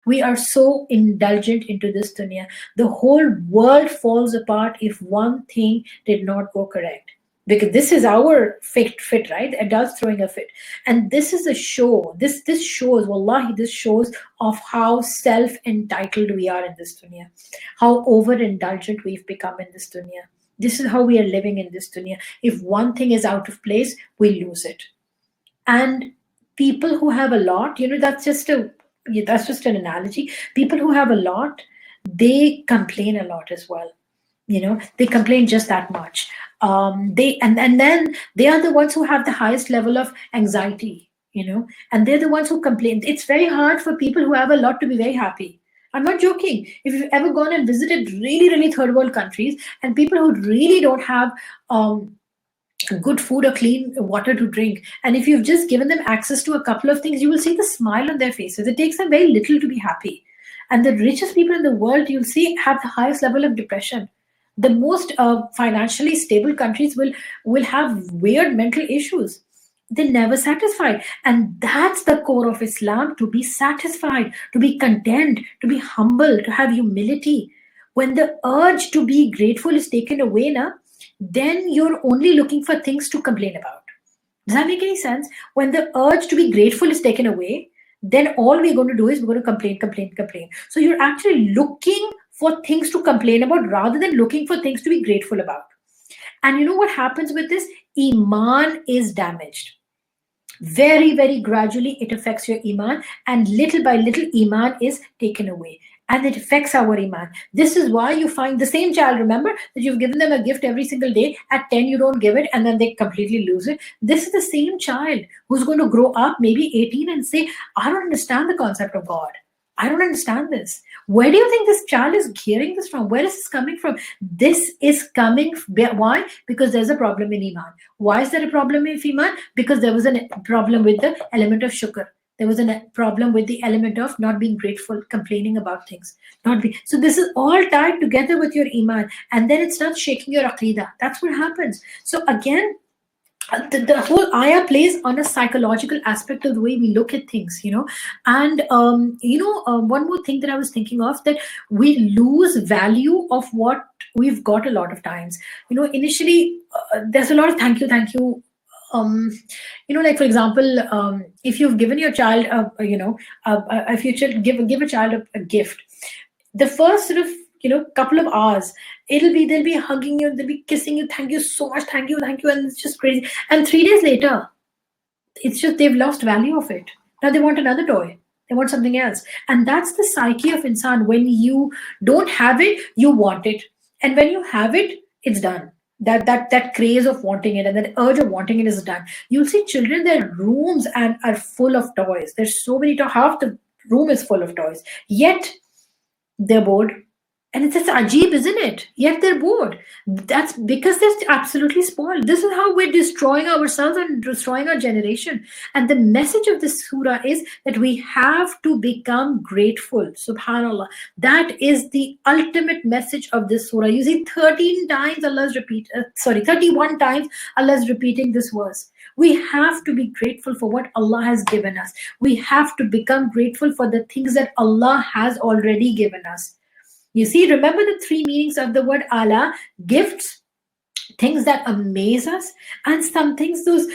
We are so indulgent into this dunya. The whole world falls apart if one thing did not go correct. Because this is our fit, right? Adults throwing a fit. And this is a show. This shows, wallahi, this shows of how self-entitled we are in this dunya. How overindulgent we've become in this dunya. This is how we are living in this dunya. If one thing is out of place, we lose it. And people who have a lot, that's just an analogy. People who have a lot, they complain a lot as well. They complain just that much. They and then they are the ones who have the highest level of anxiety. And they're the ones who complain. It's very hard for people who have a lot to be very happy. I'm not joking. If you've ever gone and visited really, really third world countries, and people who really don't have good food or clean water to drink, and if you've just given them access to a couple of things, you will see the smile on their faces. It takes them very little to be happy. And the richest people in the world, you'll see, have the highest level of depression. The most financially stable countries will have weird mental issues. They're never satisfied. And that's the core of Islam: to be satisfied, to be content, to be humble, to have humility. When the urge to be grateful is taken away, then you're only looking for things to complain about. Does that make any sense? When the urge to be grateful is taken away, then all we're going to do is we're going to complain, complain, complain. So you're actually looking for things to complain about rather than looking for things to be grateful about. And you know what happens with this? Iman is damaged. Very, very gradually it affects your Iman, and little by little Iman is taken away. And it affects our Iman. This is why you find the same child, remember, that you've given them a gift every single day. At 10, you don't give it, and then they completely lose it. This is the same child who's going to grow up, maybe 18, and say, I don't understand the concept of God. I don't understand this. Where do you think this child is hearing this from? Where is this coming from? This is coming. Why? Because there's a problem in Iman. Why is there a problem in Iman? Because there was a problem with the element of shukr. There was a problem with the element of not being grateful, complaining about things. So this is all tied together with your Iman. And then it starts shaking your aqidah. That's what happens. So again, the whole ayah plays on a psychological aspect of the way we look at things, and one more thing that I was thinking of, that we lose value of what we've got a lot of times. Initially there's a lot of thank you. Like, for example, if you've given your child if you should give a child a gift, the first sort of couple of hours, they'll be hugging you, they'll be kissing you, thank you so much, thank you, and it's just crazy. And 3 days later, it's just they've lost value of it. Now they want another toy, they want something else. And that's the psyche of insan. When you don't have it, you want it, and when you have it, it's done. That craze of wanting it and that urge of wanting it is done. You'll see children, their rooms and are full of toys. There's so many toys, half the room is full of toys, yet they're bored. And it's just ajib, isn't it? Yet they're bored. That's because they're absolutely spoiled. This is how we're destroying ourselves and destroying our generation. And the message of this surah is that we have to become grateful. Subhanallah. That is the ultimate message of this surah. You see, 31 times Allah's repeating this verse. We have to be grateful for what Allah has given us. We have to become grateful for the things that Allah has already given us. You see, remember the three meanings of the word ala: gifts, things that amaze us, and some things, those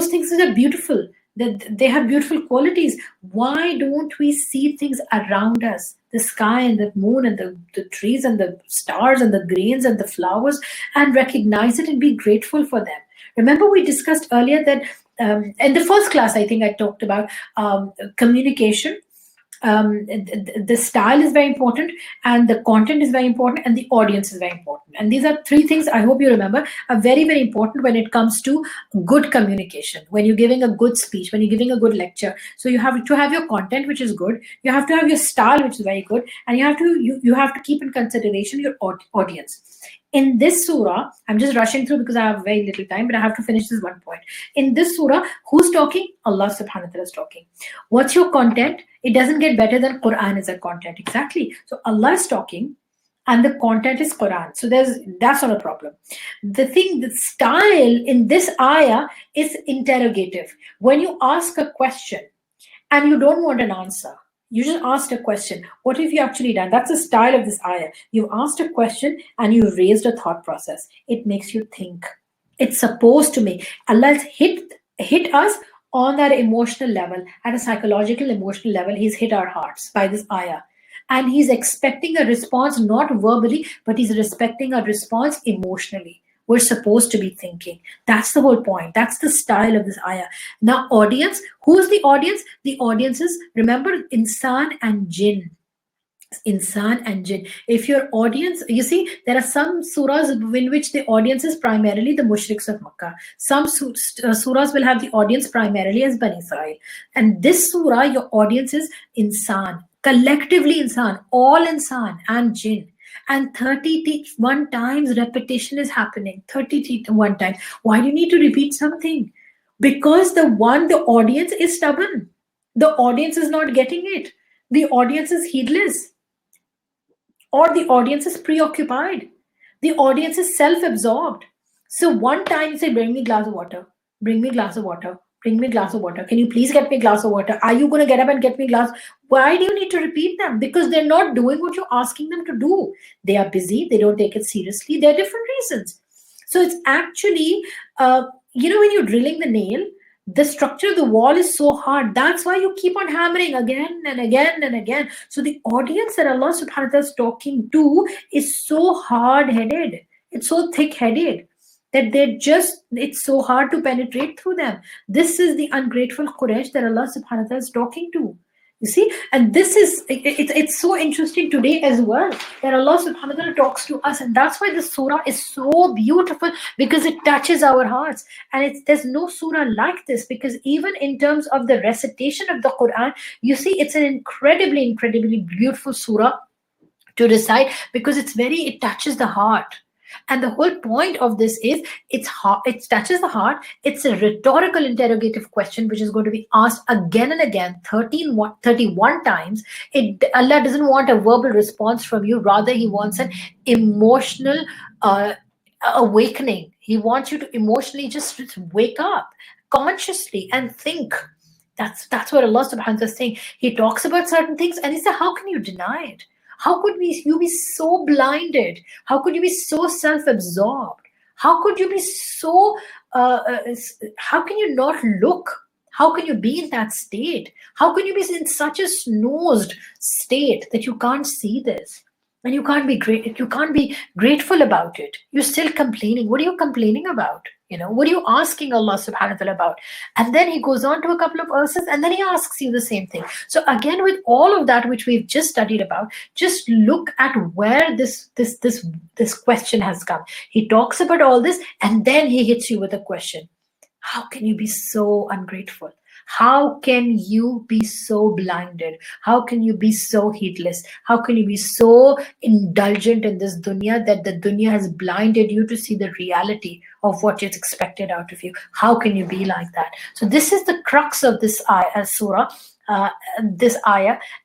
things that are beautiful, that they have beautiful qualities. Why don't we see things around us, the sky and the moon and the trees and the stars and the grains and the flowers, and recognize it and be grateful for them? Remember, we discussed earlier that in the first class, I think I talked about communication. The style is very important, and the content is very important, and the audience is very important. And these are three things, I hope you remember, are very, very important when it comes to good communication. When you're giving a good speech, when you're giving a good lecture, so you have to have your content, which is good. You have to have your style, which is very good, and you have to keep in consideration your audience. In this surah, I'm just rushing through because I have very little time, but I have to finish this one point. In this surah, who's talking? Allah subhanahu wa ta'ala is talking. What's your content? It doesn't get better than Quran is a content. Exactly. So Allah is talking, and the content is Quran. So that's not a problem. The style in this ayah is interrogative. When you ask a question and you don't want an answer, You just asked a question. What have you actually done? That's the style of this ayah. You asked a question and you raised a thought process. It makes you think. It's supposed to make Allah has hit us on that emotional level, at a psychological emotional level. He's hit our hearts by this ayah. And he's expecting a response not verbally, but he's respecting a response emotionally. We're supposed to be thinking. That's the whole point. That's the style of this ayah. Now, audience, who's the audience? The audience is, remember, insan and jinn. Insan and jinn. If your audience, you see, there are some surahs in which the audience is primarily the mushriks of Makkah. Some surahs will have the audience primarily as Bani Israel. And this surah, your audience is insan, collectively insan, all insan and jinn. And 31 times repetition is happening. 31 times. Why do you need to repeat something? Because the audience is stubborn. The audience is not getting it. The audience is heedless, or the audience is preoccupied. The audience is self-absorbed. So one time you say, bring me a glass of water, bring me a glass of water, bring me a glass of water. Can you please get me a glass of water? Are you going to get up and get me a glass? Why do you need to repeat them? Because they're not doing what you're asking them to do. They are busy. They don't take it seriously. There are different reasons. So it's actually, when you're drilling the nail, the structure of the wall is so hard. That's why you keep on hammering again and again and again. So the audience that Allah subhanahu wa ta'ala is talking to is so hard-headed. It's so thick-headed that it's so hard to penetrate through them. This is the ungrateful Quraysh that Allah subhanahu wa ta'ala is talking to. You see, and this is it's so interesting today as well that Allah subhanahu wa ta'ala talks to us, and that's why this surah is so beautiful, because it touches our hearts. And there's no surah like this, because even in terms of the recitation of the Quran, you see, it's an incredibly, incredibly beautiful surah to recite, because it touches the heart. And the whole point of this is it touches the heart. It's a rhetorical interrogative question which is going to be asked again and again, 31 times. Allah doesn't want a verbal response from you. Rather, He wants an emotional awakening. He wants you to emotionally just wake up consciously and think. That's what Allah subhanahu wa ta'ala is saying. He talks about certain things and He said, how can you deny it? How could you be so blinded? How could you be so self-absorbed? How could you be so, how can you not look? How can you be in that state? How can you be in such a snoozed state that you can't see this? And you can't be grateful about it. You're still complaining. What are you complaining about? What are you asking Allah subhanahu wa ta'ala about? And then He goes on to a couple of verses and then He asks you the same thing. So again, with all of that which we've just studied about, just look at where this question has come. He talks about all this and then He hits you with a question. How can you be so ungrateful? How can you be so blinded? How can you be so heedless? How can you be so indulgent in this dunya that the dunya has blinded you to see the reality of what is expected out of you? How can you be like that? So this is the crux of this surah, this ayah,